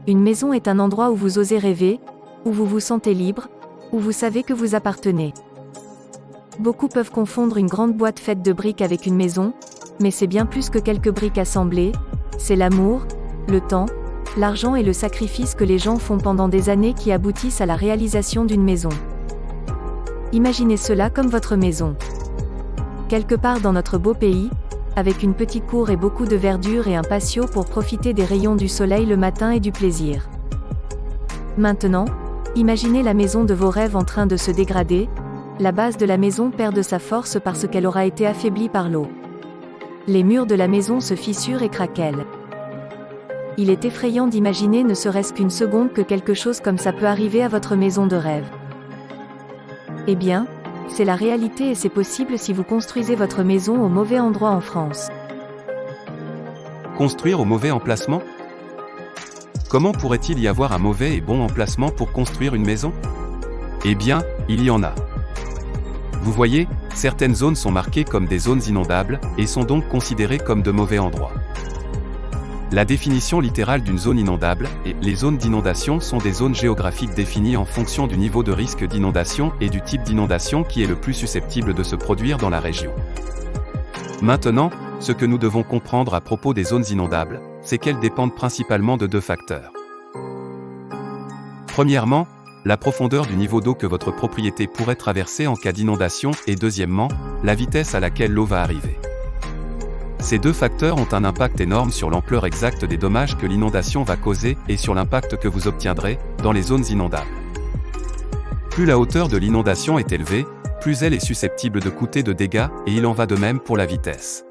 Une maison est un endroit où vous osez rêver, où vous vous sentez libre, où vous savez que vous appartenez. Beaucoup peuvent confondre une grande boîte faite de briques avec une maison, mais c'est bien plus que quelques briques assemblées, c'est l'amour, le temps, l'argent et le sacrifice que les gens font pendant des années qui aboutissent à la réalisation d'une maison. Imaginez cela comme votre maison. Quelque part dans notre beau pays, avec une petite cour et beaucoup de verdure et un patio pour profiter des rayons du soleil le matin et du plaisir. Maintenant, imaginez la maison de vos rêves en train de se dégrader, la base de la maison perd de sa force parce qu'elle aura été affaiblie par l'eau. Les murs de la maison se fissurent et craquellent. Il est effrayant d'imaginer ne serait-ce qu'une seconde que quelque chose comme ça peut arriver à votre maison de rêve. Eh bien, c'est la réalité et c'est possible si vous construisez votre maison au mauvais endroit en France. Construire au mauvais emplacement ? Comment pourrait-il y avoir un mauvais et bon emplacement pour construire une maison ? Eh bien, il y en a. Vous voyez, certaines zones sont marquées comme des zones inondables, et sont donc considérées comme de mauvais endroits. La définition littérale d'une zone inondable, et les zones d'inondation sont des zones géographiques définies en fonction du niveau de risque d'inondation et du type d'inondation qui est le plus susceptible de se produire dans la région. Maintenant, ce que nous devons comprendre à propos des zones inondables, c'est qu'elles dépendent principalement de deux facteurs. Premièrement, la profondeur du niveau d'eau que votre propriété pourrait traverser en cas d'inondation et deuxièmement, la vitesse à laquelle l'eau va arriver. Ces deux facteurs ont un impact énorme sur l'ampleur exacte des dommages que l'inondation va causer et sur l'impact que vous obtiendrez dans les zones inondables. Plus la hauteur de l'inondation est élevée, plus elle est susceptible de coûter de dégâts et il en va de même pour la vitesse.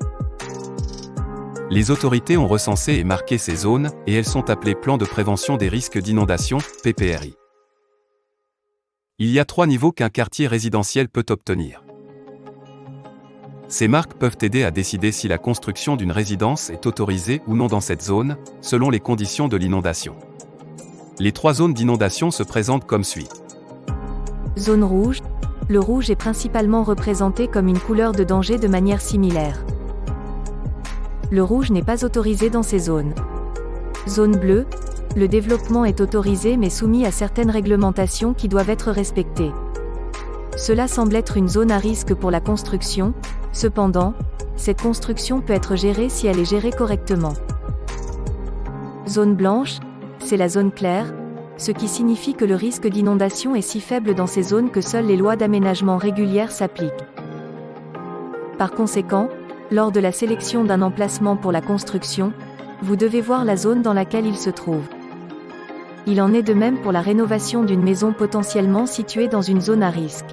Les autorités ont recensé et marqué ces zones et elles sont appelées plans de prévention des risques d'inondation, PPRI. Il y a 3 niveaux qu'un quartier résidentiel peut obtenir. Ces marques peuvent aider à décider si la construction d'une résidence est autorisée ou non dans cette zone, selon les conditions de l'inondation. Les 3 zones d'inondation se présentent comme suit. Zone rouge. Le rouge est principalement représenté comme une couleur de danger de manière similaire. Le rouge n'est pas autorisé dans ces zones. Zone bleue. Le développement est autorisé mais soumis à certaines réglementations qui doivent être respectées. Cela semble être une zone à risque pour la construction, cependant, cette construction peut être gérée si elle est gérée correctement. Zone blanche, c'est la zone claire, ce qui signifie que le risque d'inondation est si faible dans ces zones que seules les lois d'aménagement régulières s'appliquent. Par conséquent, lors de la sélection d'un emplacement pour la construction, vous devez voir la zone dans laquelle il se trouve. Il en est de même pour la rénovation d'une maison potentiellement située dans une zone à risque.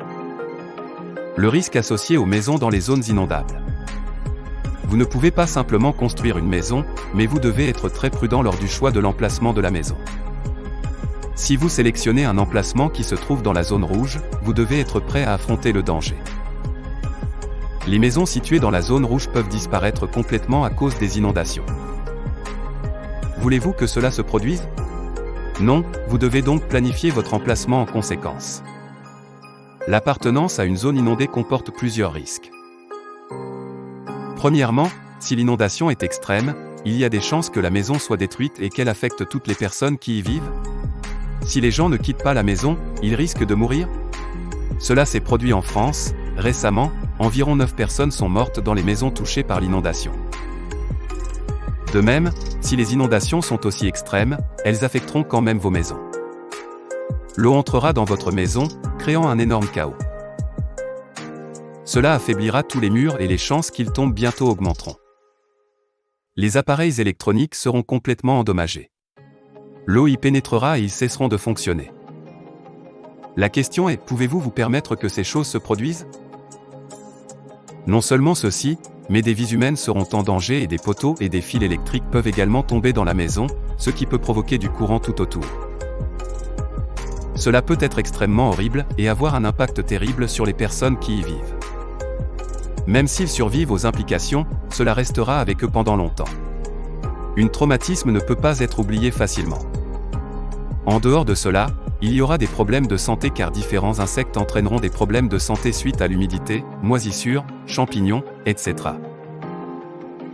Le risque associé aux maisons dans les zones inondables. Vous ne pouvez pas simplement construire une maison, mais vous devez être très prudent lors du choix de l'emplacement de la maison. Si vous sélectionnez un emplacement qui se trouve dans la zone rouge, vous devez être prêt à affronter le danger. Les maisons situées dans la zone rouge peuvent disparaître complètement à cause des inondations. Voulez-vous que cela se produise ? Non, vous devez donc planifier votre emplacement en conséquence. L'appartenance à une zone inondée comporte plusieurs risques. Premièrement, si l'inondation est extrême, il y a des chances que la maison soit détruite et qu'elle affecte toutes les personnes qui y vivent. Si les gens ne quittent pas la maison, ils risquent de mourir. Cela s'est produit en France, récemment, environ 9 personnes sont mortes dans les maisons touchées par l'inondation. De même, si les inondations sont aussi extrêmes, elles affecteront quand même vos maisons. L'eau entrera dans votre maison, créant un énorme chaos. Cela affaiblira tous les murs et les chances qu'ils tombent bientôt augmenteront. Les appareils électroniques seront complètement endommagés. L'eau y pénétrera et ils cesseront de fonctionner. La question est, pouvez-vous vous permettre que ces choses se produisent ? Non seulement ceci, mais des vies humaines seront en danger et des poteaux et des fils électriques peuvent également tomber dans la maison, ce qui peut provoquer du courant tout autour. Cela peut être extrêmement horrible et avoir un impact terrible sur les personnes qui y vivent. Même s'ils survivent aux implications, cela restera avec eux pendant longtemps. Un traumatisme ne peut pas être oublié facilement. En dehors de cela, il y aura des problèmes de santé car différents insectes entraîneront des problèmes de santé suite à l'humidité, moisissures, champignons, etc.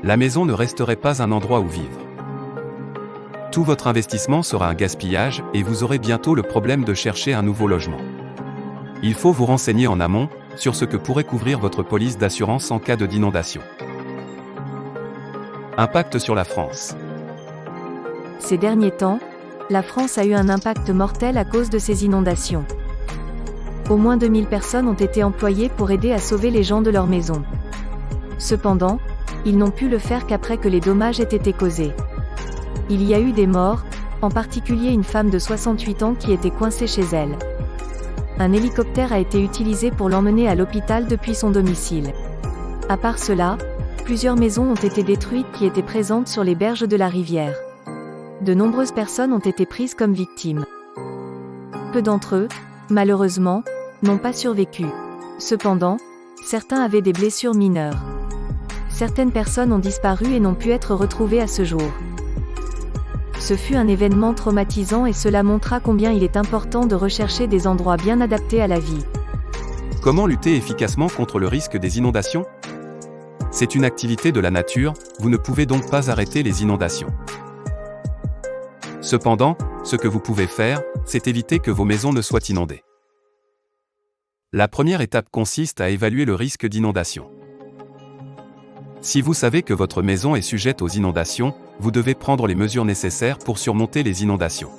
La maison ne resterait pas un endroit où vivre. Tout votre investissement sera un gaspillage et vous aurez bientôt le problème de chercher un nouveau logement. Il faut vous renseigner en amont sur ce que pourrait couvrir votre police d'assurance en cas d'inondation. Impact sur la France. Ces derniers temps, la France a eu un impact mortel à cause de ces inondations. Au moins 2000 personnes ont été employées pour aider à sauver les gens de leur maison. Cependant, ils n'ont pu le faire qu'après que les dommages aient été causés. Il y a eu des morts, en particulier une femme de 68 ans qui était coincée chez elle. Un hélicoptère a été utilisé pour l'emmener à l'hôpital depuis son domicile. À part cela, plusieurs maisons ont été détruites qui étaient présentes sur les berges de la rivière. De nombreuses personnes ont été prises comme victimes. Peu d'entre eux, malheureusement, n'ont pas survécu. Cependant, certains avaient des blessures mineures. Certaines personnes ont disparu et n'ont pu être retrouvées à ce jour. Ce fut un événement traumatisant et cela montra combien il est important de rechercher des endroits bien adaptés à la vie. Comment lutter efficacement contre le risque des inondations? C'est une activité de la nature, vous ne pouvez donc pas arrêter les inondations. Cependant, ce que vous pouvez faire, c'est éviter que vos maisons ne soient inondées. La première étape consiste à évaluer le risque d'inondation. Si vous savez que votre maison est sujette aux inondations, vous devez prendre les mesures nécessaires pour surmonter les inondations.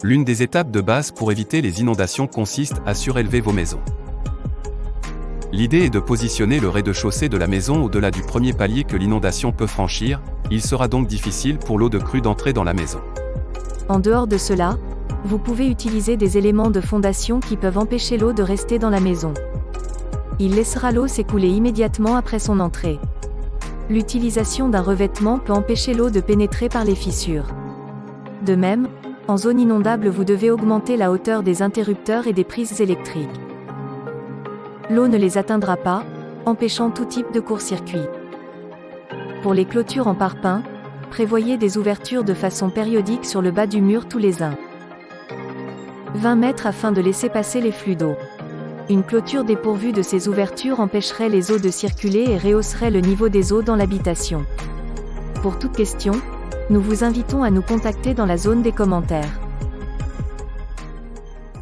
L'une des étapes de base pour éviter les inondations consiste à surélever vos maisons. L'idée est de positionner le rez-de-chaussée de la maison au-delà du premier palier que l'inondation peut franchir, il sera donc difficile pour l'eau de crue d'entrer dans la maison. En dehors de cela, vous pouvez utiliser des éléments de fondation qui peuvent empêcher l'eau de rester dans la maison. Il laissera l'eau s'écouler immédiatement après son entrée. L'utilisation d'un revêtement peut empêcher l'eau de pénétrer par les fissures. De même, en zone inondable vous devez augmenter la hauteur des interrupteurs et des prises électriques. L'eau ne les atteindra pas, empêchant tout type de court-circuit. Pour les clôtures en parpaing, prévoyez des ouvertures de façon périodique sur le bas du mur tous les 20 mètres afin de laisser passer les flux d'eau. Une clôture dépourvue de ces ouvertures empêcherait les eaux de circuler et rehausserait le niveau des eaux dans l'habitation. Pour toute question, nous vous invitons à nous contacter dans la zone des commentaires.